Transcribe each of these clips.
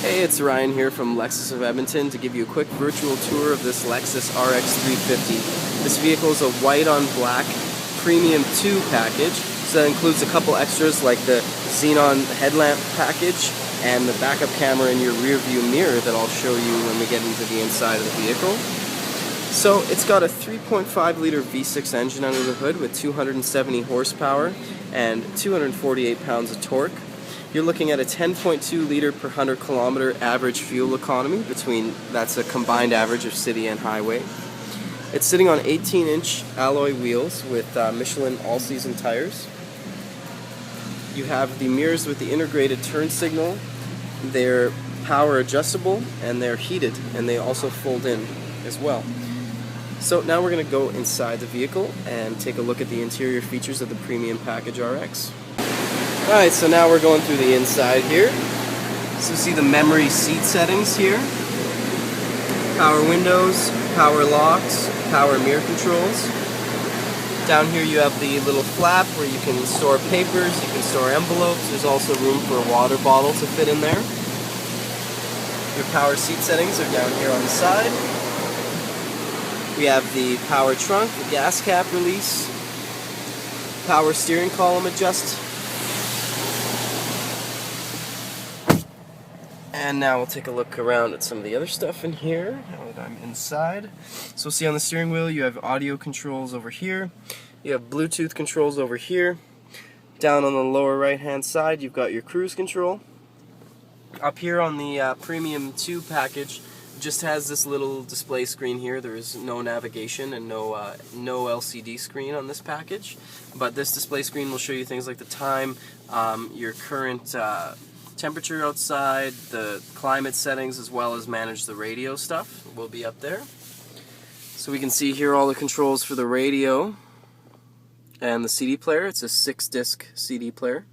Hey, it's Ryan here from Lexus of Edmonton to give you a quick virtual tour of this Lexus RX 350. This vehicle is a white on black Premium 2 package, so that includes a couple extras like the xenon headlamp package and the backup camera in your rear view mirror that I'll show you when we get into the inside of the vehicle. So it's got a 3.5 liter V6 engine under the hood with 270 horsepower and 248 pounds of torque. You're looking at a 10.2 liter per 100 kilometer average fuel economy that's a combined average of city and highway. It's sitting on 18-inch alloy wheels with Michelin all-season tires. You have the mirrors with the integrated turn signal. They're power adjustable and they're heated, and they also fold in as well. So now we're going to go inside the vehicle and take a look at the interior features of the Premium Package RX. Alright, so now we're going through the inside here. So see the memory seat settings here. Power windows, power locks, power mirror controls. Down here you have the little flap where you can store papers, you can store envelopes. There's also room for a water bottle to fit in there. Your power seat settings are down here on the side. We have the power trunk, the gas cap release, power steering column adjust. And now we'll take a look around at some of the other stuff in here, now that I'm inside. So see on the steering wheel you have audio controls over here, you have Bluetooth controls over here. Down on the lower right hand side you've got your cruise control. Up here on the Premium 2 package, just has this little display screen here. There is no navigation and no LCD screen on this package, but this display screen will show you things like the time, your current temperature outside, the climate settings, as well as manage the radio stuff will be up there. So we can see here all the controls for the radio and the CD player. It's a 6-disc CD player.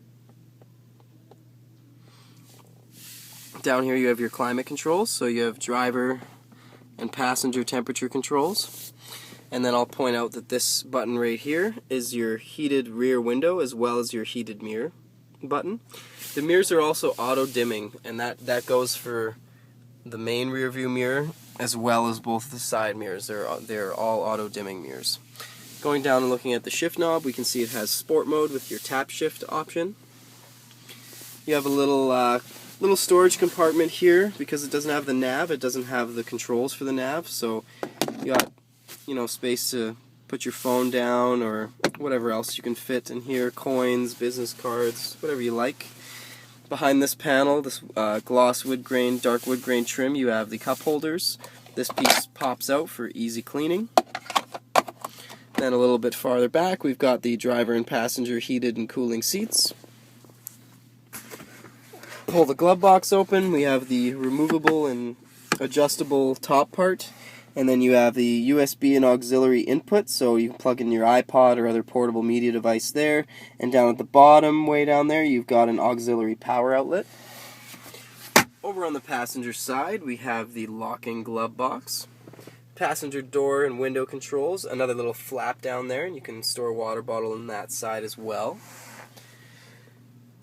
Down here you have your climate controls, so you have driver and passenger temperature controls. And then I'll point out that this button right here is your heated rear window as well as your heated mirror button. The mirrors are also auto dimming, and that goes for the main rear view mirror as well as both the side mirrors. They're all auto dimming mirrors. Going down and looking at the shift knob, we can see it has sport mode with your tap shift option. You have a little storage compartment here because it doesn't have the nav. It doesn't have the controls for the nav, so you got space to put your phone down or whatever else you can fit in here, coins, business cards, whatever you like. Behind this panel, this gloss wood grain, dark wood grain trim, you have the cup holders. This piece pops out for easy cleaning. Then a little bit farther back, we've got the driver and passenger heated and cooling seats. Pull the glove box open, we have the removable and adjustable top part. And then you have the USB and auxiliary input, so you can plug in your iPod or other portable media device there. And down at the bottom, way down there, you've got an auxiliary power outlet. Over on the passenger side, we have the locking glove box. Passenger door and window controls, another little flap down there, and you can store a water bottle in that side as well.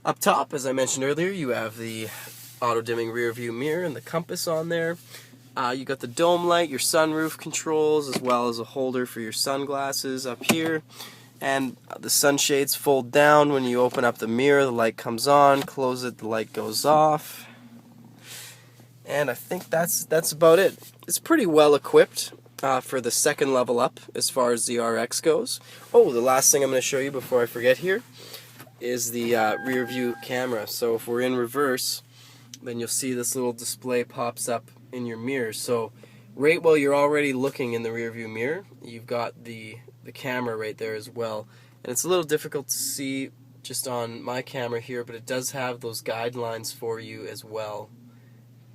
Up top, as I mentioned earlier, you have the auto-dimming rear view mirror and the compass on there. You got the dome light, your sunroof controls, as well as a holder for your sunglasses up here. And the sunshades fold down. When you open up the mirror, the light comes on. Close it, the light goes off. And I think that's about it. It's pretty well equipped for the second level up as far as the RX goes. Oh, the last thing I'm going to show you before I forget here is the rear view camera. So if we're in reverse, then you'll see this little display pops up in your mirror. So right while you're already looking in the rear view mirror, you've got the camera right there as well. And it's a little difficult to see just on my camera here, but it does have those guidelines for you as well,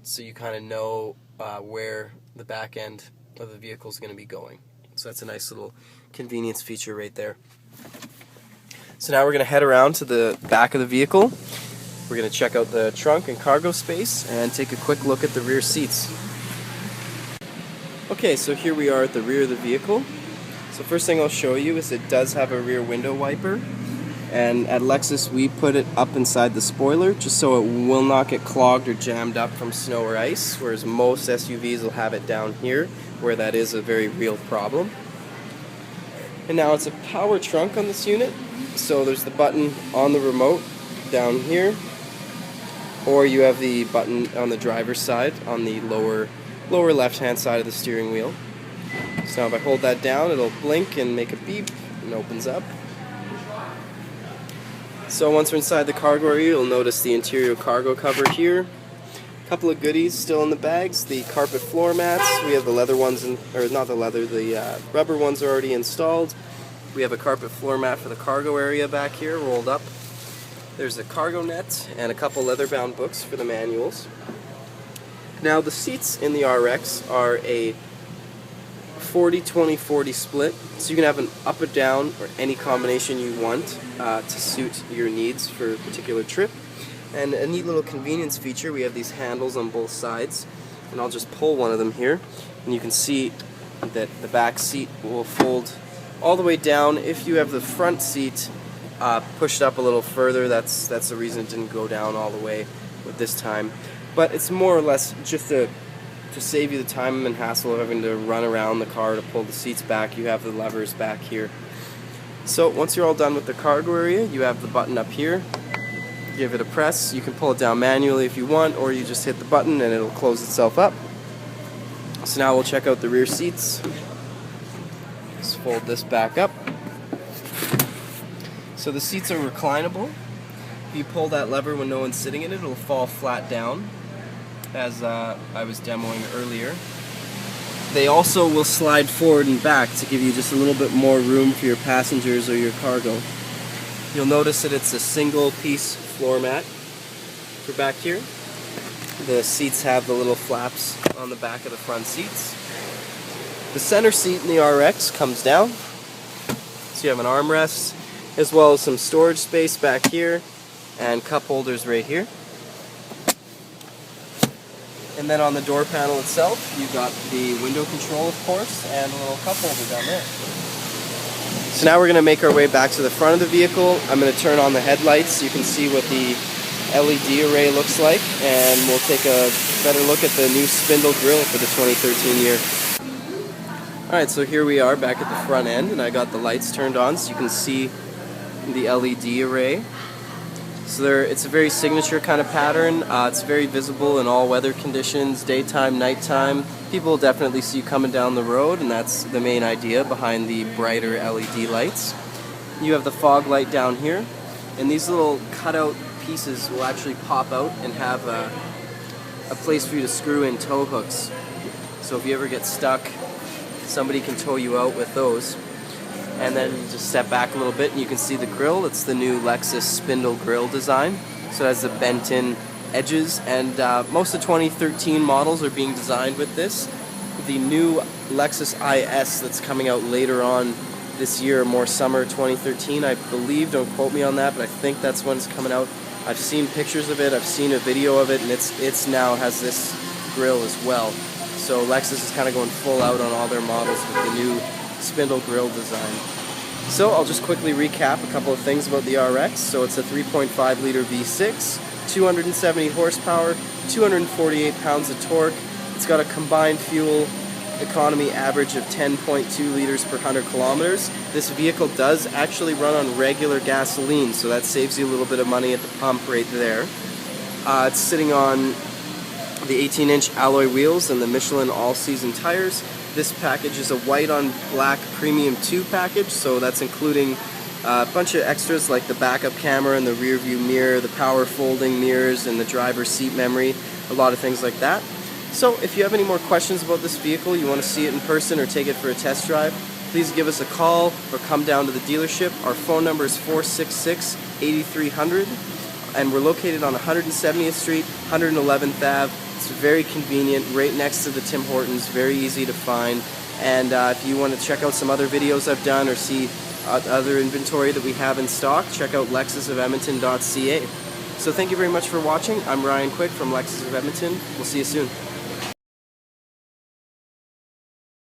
so you kind of know where the back end of the vehicle is going to be going. So that's a nice little convenience feature right there. So now we're going to head around to the back of the vehicle. We're going to check out the trunk and cargo space and take a quick look at the rear seats. Okay, so here we are at the rear of the vehicle. So first thing I'll show you is it does have a rear window wiper. And at Lexus, we put it up inside the spoiler just so it will not get clogged or jammed up from snow or ice, whereas most SUVs will have it down here, where that is a very real problem. And now it's a power trunk on this unit, so there's the button on the remote down here, or you have the button on the driver's side on the lower left-hand side of the steering wheel. So now if I hold that down, it'll blink and make a beep and opens up. So once we're inside the cargo area, you'll notice the interior cargo cover here. A couple of goodies still in the bags. The carpet floor mats. We have the leather ones, or not the leather, the rubber ones are already installed. We have a carpet floor mat for the cargo area back here, rolled up. There's a cargo net and a couple leather-bound books for the manuals. Now the seats in the RX are a 40-20-40 split, so you can have an up or down or any combination you want to suit your needs for a particular trip. And a neat little convenience feature, we have these handles on both sides, and I'll just pull one of them here, and you can see that the back seat will fold all the way down. If you have the front seat pushed up a little further, that's the reason it didn't go down all the way with this time. But it's more or less just to save you the time and hassle of having to run around the car to pull the seats back. You have the levers back here. So once you're all done with the cargo area, you have the button up here. Give it a press. You can pull it down manually if you want, or you just hit the button and it'll close itself up. So now we'll check out the rear seats. Just fold this back up. So the seats are reclinable. If you pull that lever when no one's sitting in it, it'll fall flat down, as I was demoing earlier. They also will slide forward and back to give you just a little bit more room for your passengers or your cargo. You'll notice that it's a single piece floor mat for back here. The seats have the little flaps on the back of the front seats. The center seat in the RX comes down, so you have an armrest as well as some storage space back here and cup holders right here. And then on the door panel itself, you've got the window control, of course, and a little cup holder down there. So now we're going to make our way back to the front of the vehicle. I'm going to turn on the headlights so you can see what the LED array looks like, and we'll take a better look at the new spindle grille for the 2013 year. Alright, so here we are back at the front end, and I got the lights turned on so you can see the LED array. So it's a very signature kind of pattern. It's very visible in all weather conditions, daytime, nighttime. People will definitely see you coming down the road, and that's the main idea behind the brighter LED lights. You have the fog light down here, and these little cutout pieces will actually pop out and have a place for you to screw in tow hooks. So if you ever get stuck, somebody can tow you out with those. And then just step back a little bit and you can see the grille. It's the new Lexus spindle grille design. So it has the bent-in edges, and most of the 2013 models are being designed with this. The new Lexus IS that's coming out later on this year, more summer 2013, I believe, don't quote me on that, but I think that's when it's coming out. I've seen pictures of it, I've seen a video of it, and it's now has this grille as well. So Lexus is kind of going full out on all their models with the new spindle grille design. So I'll just quickly recap a couple of things about the RX. So it's a 3.5 liter V6, 270 horsepower, 248 pounds of torque. It's got a combined fuel economy average of 10.2 liters per 100 kilometers. This vehicle does actually run on regular gasoline, so that saves you a little bit of money at the pump right there. It's sitting on the 18-inch alloy wheels and the Michelin all-season tires. This package is a white on black premium 2 package, so that's including a bunch of extras like the backup camera and the rear view mirror, the power folding mirrors, and the driver's seat memory, a lot of things like that. So if you have any more questions about this vehicle, you want to see it in person or take it for a test drive, please give us a call or come down to the dealership. Our phone number is 466-8300, and we're located on 170th Street, 111th Ave. It's very convenient, right next to the Tim Hortons, very easy to find. And if you want to check out some other videos I've done or see other inventory that we have in stock, check out lexusofedmonton.ca. So thank you very much for watching. I'm Ryan Quick from Lexus of Edmonton. We'll see you soon.